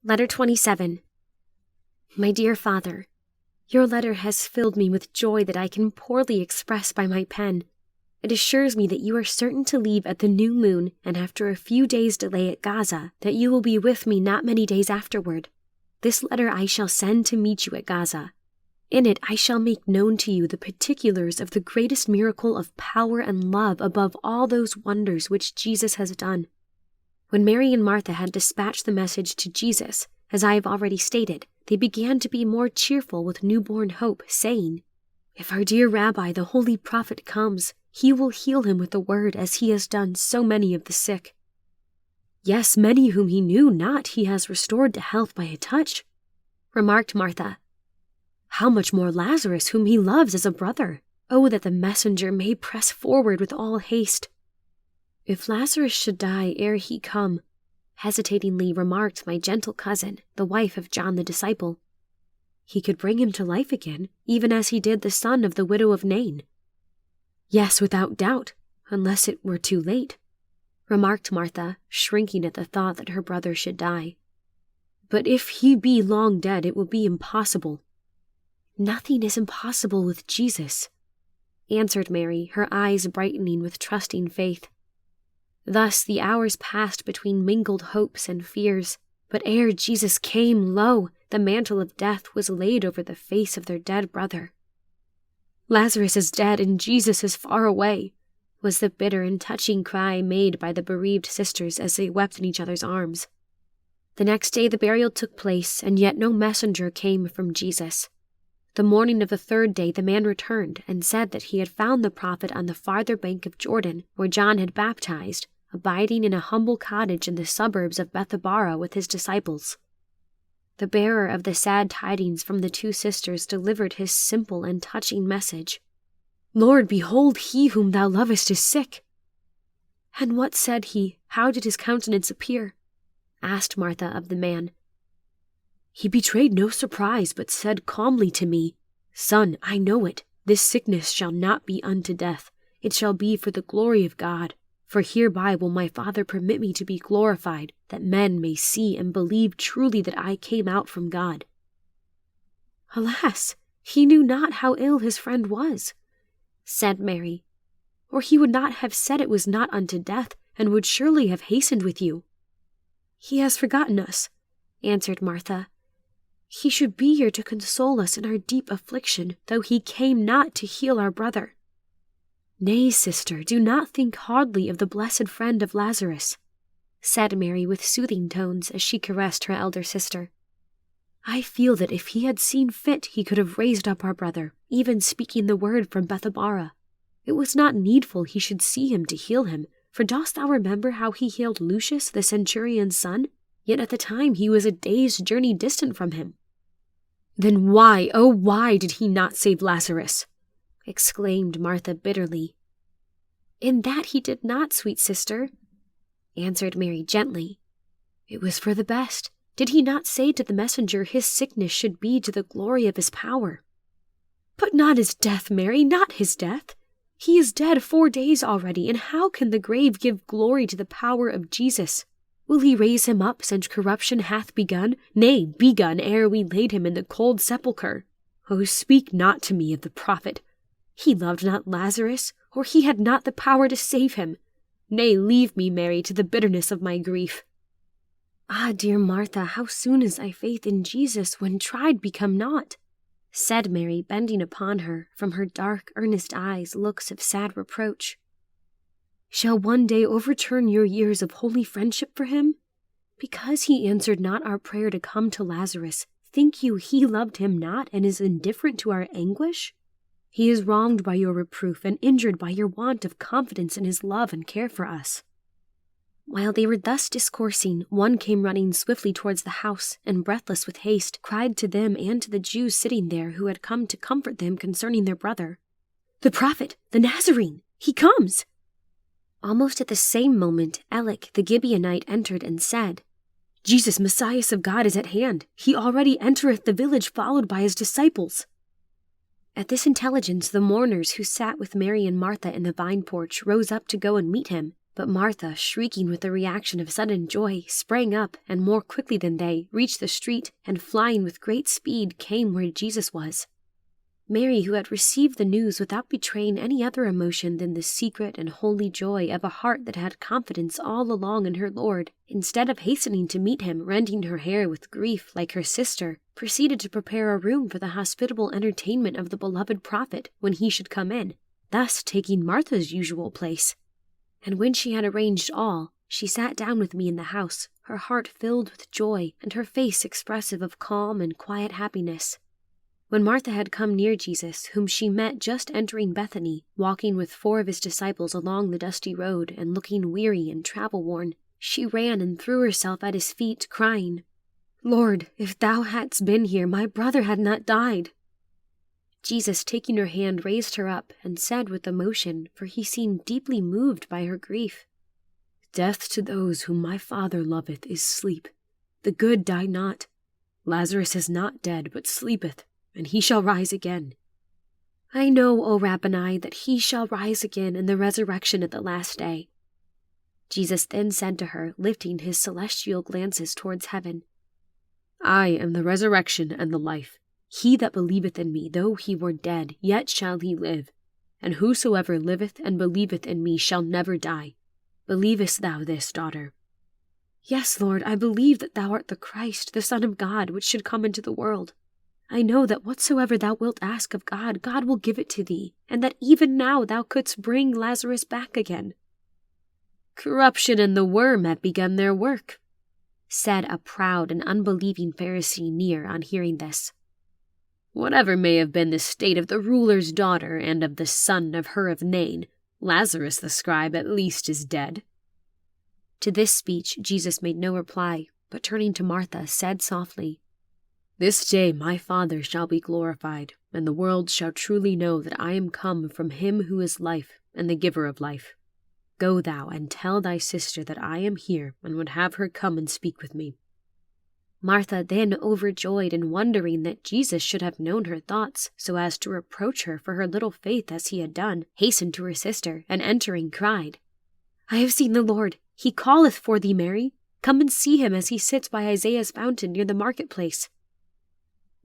Letter 27. My dear Father, your letter has filled me with joy that I can poorly express by my pen. It assures me that you are certain to leave at the new moon, and after a few days' delay at Gaza, that you will be with me not many days afterward. This letter I shall send to meet you at Gaza. In it I shall make known to you the particulars of the greatest miracle of power and love above all those wonders which Jesus has done. When Mary and Martha had dispatched the message to Jesus, as I have already stated, they began to be more cheerful with newborn hope, saying, "If our dear Rabbi, the holy prophet, comes, he will heal him with the word, as he has done so many of the sick. Yes, many whom he knew not he has restored to health by a touch," remarked Martha. "How much more Lazarus, whom he loves as a brother? Oh, that the messenger may press forward with all haste." "If Lazarus should die ere he come," hesitatingly remarked my gentle cousin, the wife of John the disciple, "he could bring him to life again, even as he did the son of the widow of Nain." "Yes, without doubt, unless it were too late," remarked Martha, shrinking at the thought that her brother should die. "But if he be long dead, it will be impossible." "Nothing is impossible with Jesus," answered Mary, her eyes brightening with trusting faith. Thus the hours passed between mingled hopes and fears, but ere Jesus came, lo, the mantle of death was laid over the face of their dead brother. "Lazarus is dead and Jesus is far away," was the bitter and touching cry made by the bereaved sisters as they wept in each other's arms. The next day the burial took place, and yet no messenger came from Jesus. The morning of the third day the man returned and said that he had found the prophet on the farther bank of Jordan, where John had baptized, abiding in a humble cottage in the suburbs of Bethabara with his disciples. The bearer of the sad tidings from the two sisters delivered his simple and touching message. "Lord, behold, he whom thou lovest is sick." "And what said he? How did his countenance appear?" asked Martha of the man. "He betrayed no surprise, but said calmly to me, 'Son, I know it. This sickness shall not be unto death. It shall be for the glory of God. For hereby will my Father permit me to be glorified, that men may see and believe truly that I came out from God.'" "Alas, he knew not how ill his friend was," said Mary, "or he would not have said it was not unto death, and would surely have hastened with you." "He has forgotten us," answered Martha. "He should be here to console us in our deep affliction, though he came not to heal our brother." "Nay, sister, do not think hardly of the blessed friend of Lazarus," said Mary with soothing tones as she caressed her elder sister. "I feel that if he had seen fit, he could have raised up our brother, even speaking the word from Bethabara. It was not needful he should see him to heal him, for dost thou remember how he healed Lucius, the centurion's son? Yet at the time he was a day's journey distant from him." "Then why, oh why, did he not save Lazarus?" exclaimed Martha bitterly. "In that he did not, sweet sister," answered Mary gently. "It was for the best. Did he not say to the messenger his sickness should be to the glory of his power?" "But not his death, Mary, not his death. He is dead 4 days already, and how can the grave give glory to the power of Jesus? Will he raise him up, since corruption hath begun, nay, begun ere we laid him in the cold sepulchre? Oh, speak not to me of the prophet. He loved not Lazarus, or he had not the power to save him. Nay, leave me, Mary, to the bitterness of my grief." "Ah, dear Martha, how soon is thy faith in Jesus, when tried, become naught?" said Mary, bending upon her, from her dark, earnest eyes, looks of sad reproach. "Shall one day overturn your years of holy friendship for him? Because he answered not our prayer to come to Lazarus, think you he loved him not and is indifferent to our anguish? He is wronged by your reproof and injured by your want of confidence in his love and care for us." While they were thus discoursing, one came running swiftly towards the house, and breathless with haste, cried to them and to the Jews sitting there who had come to comfort them concerning their brother, "The prophet, the Nazarene, he comes!" Almost at the same moment, Elic the Gibeonite entered and said, "Jesus, Messias of God, is at hand. He already entereth the village, followed by his disciples." At this intelligence, the mourners who sat with Mary and Martha in the vine porch rose up to go and meet him, But Martha, shrieking with the reaction of sudden joy, sprang up, and more quickly than they, reached the street, and flying with great speed, came where Jesus was. Mary, who had received the news without betraying any other emotion than the secret and holy joy of a heart that had confidence all along in her Lord, instead of hastening to meet him, rending her hair with grief like her sister, proceeded to prepare a room for the hospitable entertainment of the beloved prophet when he should come in, thus taking Martha's usual place. And when she had arranged all, she sat down with me in the house, her heart filled with joy, and her face expressive of calm and quiet happiness. When Martha had come near Jesus, whom she met just entering Bethany, walking with 4 of his disciples along the dusty road and looking weary and travel-worn, she ran and threw herself at his feet, crying, "Lord, if thou hadst been here, my brother had not died." Jesus, taking her hand, raised her up and said with emotion, for he seemed deeply moved by her grief, "Death to those whom my Father loveth is sleep. The good die not. Lazarus is not dead, but sleepeth, and he shall rise again." "I know, O Rabboni, that he shall rise again in the resurrection at the last day." Jesus then said to her, lifting his celestial glances towards heaven, "I am the resurrection and the life. He that believeth in me, though he were dead, yet shall he live. And whosoever liveth and believeth in me shall never die. Believest thou this, daughter?" "Yes, Lord, I believe that thou art the Christ, the Son of God, which should come into the world. I know that whatsoever thou wilt ask of God, God will give it to thee, and that even now thou couldst bring Lazarus back again." "Corruption and the worm have begun their work," said a proud and unbelieving Pharisee near on hearing this. "Whatever may have been the state of the ruler's daughter and of the son of her of Nain, Lazarus the scribe at least is dead." To this speech Jesus made no reply, but turning to Martha, said softly, "This day my Father shall be glorified, and the world shall truly know that I am come from him who is life and the giver of life. Go thou and tell thy sister that I am here and would have her come and speak with me." Martha, then overjoyed and wondering that Jesus should have known her thoughts so as to reproach her for her little faith as he had done, hastened to her sister, and entering cried, "I have seen the Lord. He calleth for thee, Mary. Come and see him as he sits by Isaiah's fountain near the marketplace."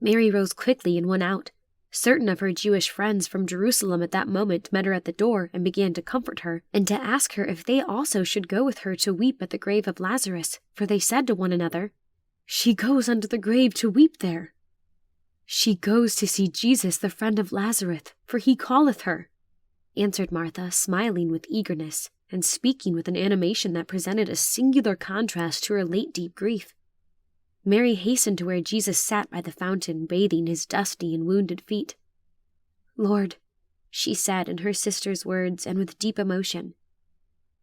Mary rose quickly and went out. Certain of her Jewish friends from Jerusalem at that moment met her at the door and began to comfort her, and to ask her if they also should go with her to weep at the grave of Lazarus, for they said to one another, "She goes unto the grave to weep there." "She goes to see Jesus, the friend of Lazarus, for he calleth her," answered Martha, smiling with eagerness, and speaking with an animation that presented a singular contrast to her late deep grief. Mary hastened to where Jesus sat by the fountain, bathing his dusty and wounded feet. "Lord," she said in her sister's words and with deep emotion,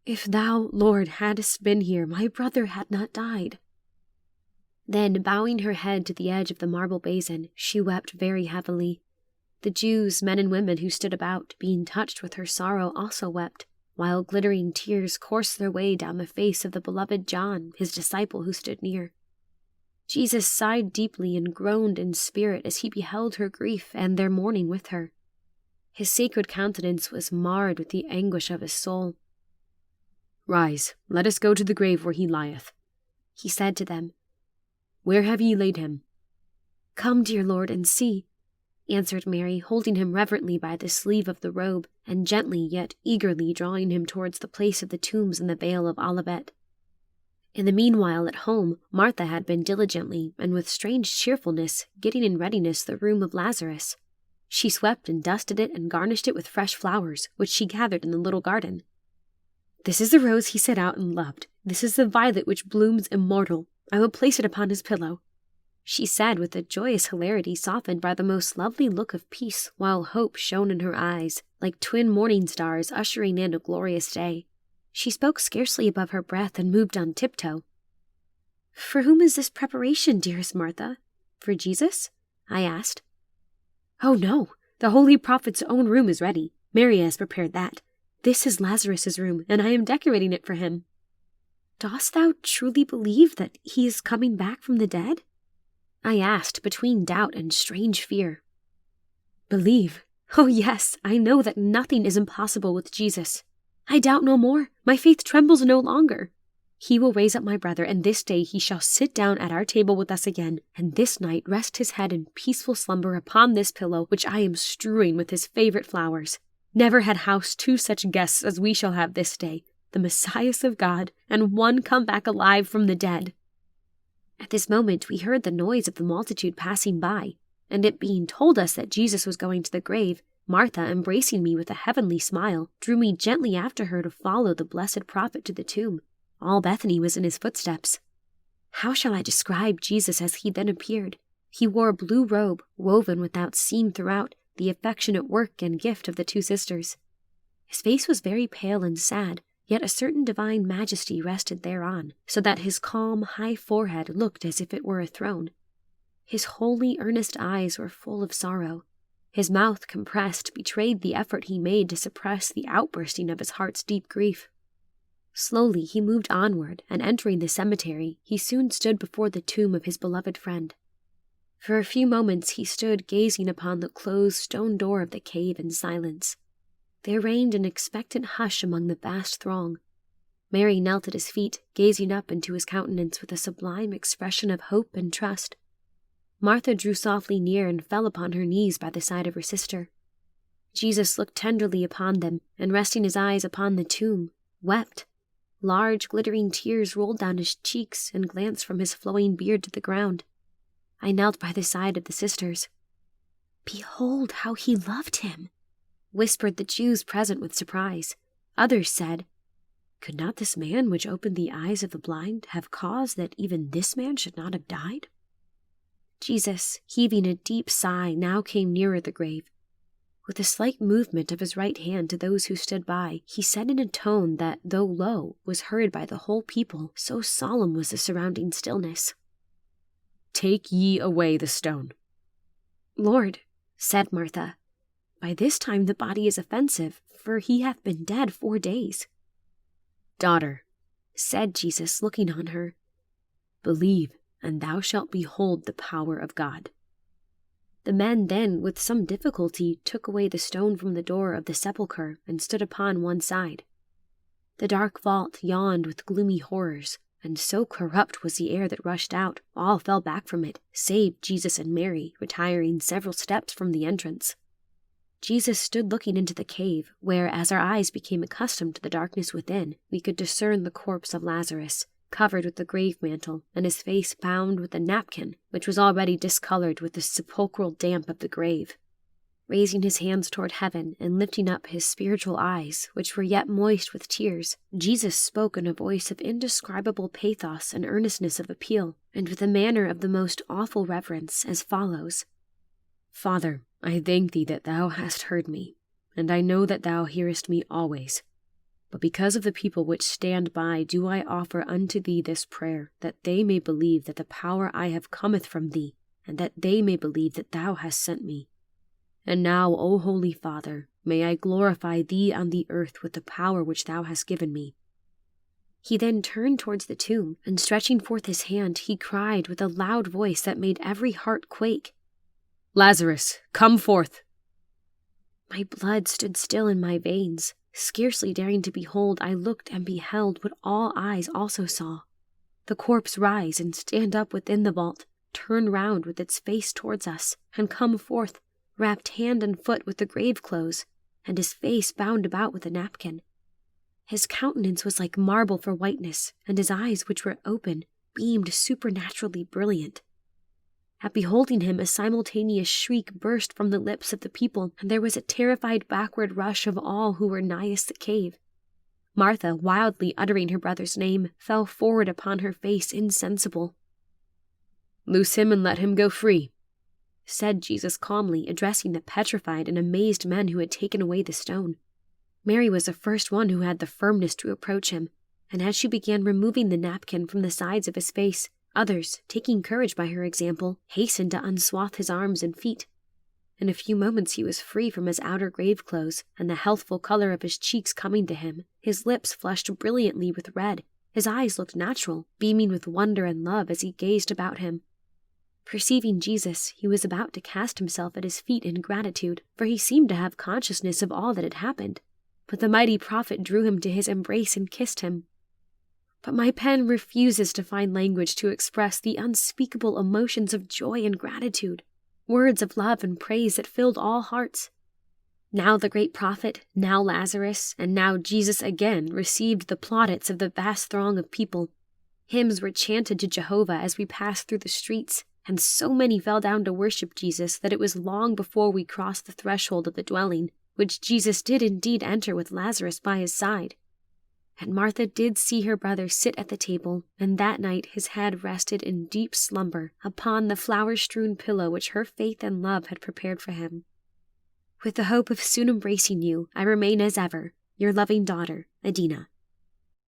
"if thou, Lord, hadst been here, my brother had not died." Then, bowing her head to the edge of the marble basin, she wept very heavily. The Jews, men and women who stood about, being touched with her sorrow, also wept, while glittering tears coursed their way down the face of the beloved John, his disciple who stood near. Jesus sighed deeply and groaned in spirit as he beheld her grief and their mourning with her. His sacred countenance was marred with the anguish of his soul. "Rise, let us go to the grave where he lieth," he said to them. "Where have ye laid him?" "Come, dear Lord, and see," answered Mary, holding him reverently by the sleeve of the robe, and gently yet eagerly drawing him towards the place of the tombs in the Vale of Olivet. In the meanwhile, at home, Martha had been diligently, and with strange cheerfulness, getting in readiness the room of Lazarus. She swept and dusted it and garnished it with fresh flowers, which she gathered in the little garden. "This is the rose he set out and loved. This is the violet which blooms immortal. I will place it upon his pillow," she said with a joyous hilarity softened by the most lovely look of peace, while hope shone in her eyes, like twin morning stars ushering in a glorious day. She spoke scarcely above her breath and moved on tiptoe. "For whom is this preparation, dearest Martha? For Jesus?" I asked. "Oh, no. The holy prophet's own room is ready. Mary has prepared that. This is Lazarus's room, and I am decorating it for him." "Dost thou truly believe that he is coming back from the dead?" I asked, between doubt and strange fear. "Believe? Oh yes, I know that nothing is impossible with Jesus. I doubt no more. My faith trembles no longer. He will raise up my brother, and this day he shall sit down at our table with us again, and this night rest his head in peaceful slumber upon this pillow which I am strewing with his favorite flowers. Never had house two such guests as we shall have this day, the Messiahs of God, and one come back alive from the dead." At this moment we heard the noise of the multitude passing by, and it being told us that Jesus was going to the grave, Martha, embracing me with a heavenly smile, drew me gently after her to follow the blessed prophet to the tomb. All Bethany was in his footsteps. How shall I describe Jesus as he then appeared? He wore a blue robe, woven without seam throughout, the affectionate work and gift of the two sisters. His face was very pale and sad, yet a certain divine majesty rested thereon, so that his calm, high forehead looked as if it were a throne. His holy, earnest eyes were full of sorrow. His mouth, compressed, betrayed the effort he made to suppress the outbursting of his heart's deep grief. Slowly he moved onward, and entering the cemetery, he soon stood before the tomb of his beloved friend. For a few moments he stood gazing upon the closed stone door of the cave in silence. There reigned an expectant hush among the vast throng. Mary knelt at his feet, gazing up into his countenance with a sublime expression of hope and trust. Martha drew softly near and fell upon her knees by the side of her sister. Jesus looked tenderly upon them, and resting his eyes upon the tomb, wept. Large, glittering tears rolled down his cheeks and glanced from his flowing beard to the ground. I knelt by the side of the sisters. "Behold how he loved him," whispered the Jews present with surprise. Others said, "Could not this man which opened the eyes of the blind have caused that even this man should not have died?" Jesus, heaving a deep sigh, now came nearer the grave. With a slight movement of his right hand to those who stood by, he said in a tone that, though low, was heard by the whole people, so solemn was the surrounding stillness, "Take ye away the stone." "Lord," said Martha, "by this time the body is offensive, for he hath been dead 4 days." "Daughter," said Jesus, looking on her, "believe, and thou shalt behold the power of God." The men then, with some difficulty, took away the stone from the door of the sepulchre and stood upon one side. The dark vault yawned with gloomy horrors, and so corrupt was the air that rushed out, all fell back from it, save Jesus and Mary, retiring several steps from the entrance. Jesus stood looking into the cave, where, as our eyes became accustomed to the darkness within, we could discern the corpse of Lazarus, covered with the grave mantle, and his face bound with a napkin, which was already discolored with the sepulchral damp of the grave. Raising his hands toward heaven and lifting up his spiritual eyes, which were yet moist with tears, Jesus spoke in a voice of indescribable pathos and earnestness of appeal, and with a manner of the most awful reverence, as follows: "Father, I thank thee that thou hast heard me, and I know that thou hearest me always. But because of the people which stand by do I offer unto thee this prayer, that they may believe that the power I have cometh from thee, and that they may believe that thou hast sent me. And now, O Holy Father, may I glorify thee on the earth with the power which thou hast given me." He then turned towards the tomb, and stretching forth his hand, he cried with a loud voice that made every heart quake, "Lazarus, come forth!" My blood stood still in my veins. Scarcely daring to behold, I looked and beheld what all eyes also saw. The corpse rise and stand up within the vault, turn round with its face towards us, and come forth, wrapped hand and foot with the grave clothes, and his face bound about with a napkin. His countenance was like marble for whiteness, and his eyes, which were open, beamed supernaturally brilliant. At beholding him, a simultaneous shriek burst from the lips of the people, and there was a terrified backward rush of all who were nighest the cave. Martha, wildly uttering her brother's name, fell forward upon her face insensible. "Loose him and let him go free," said Jesus calmly, addressing the petrified and amazed men who had taken away the stone. Mary was the first one who had the firmness to approach him, and as she began removing the napkin from the sides of his face, others, taking courage by her example, hastened to unswathe his arms and feet. In a few moments he was free from his outer grave clothes, and the healthful color of his cheeks coming to him, his lips flushed brilliantly with red, his eyes looked natural, beaming with wonder and love as he gazed about him. Perceiving Jesus, he was about to cast himself at his feet in gratitude, for he seemed to have consciousness of all that had happened. but the mighty prophet drew him to his embrace and kissed him. But my pen refuses to find language to express the unspeakable emotions of joy and gratitude, words of love and praise that filled all hearts. Now the great prophet, now Lazarus, and now Jesus again received the plaudits of the vast throng of people. Hymns were chanted to Jehovah as we passed through the streets, and so many fell down to worship Jesus that it was long before we crossed the threshold of the dwelling, which Jesus did indeed enter with Lazarus by his side. And Martha did see her brother sit at the table, and that night his head rested in deep slumber upon the flower-strewn pillow which her faith and love had prepared for him. With the hope of soon embracing you, I remain as ever, your loving daughter, Adina.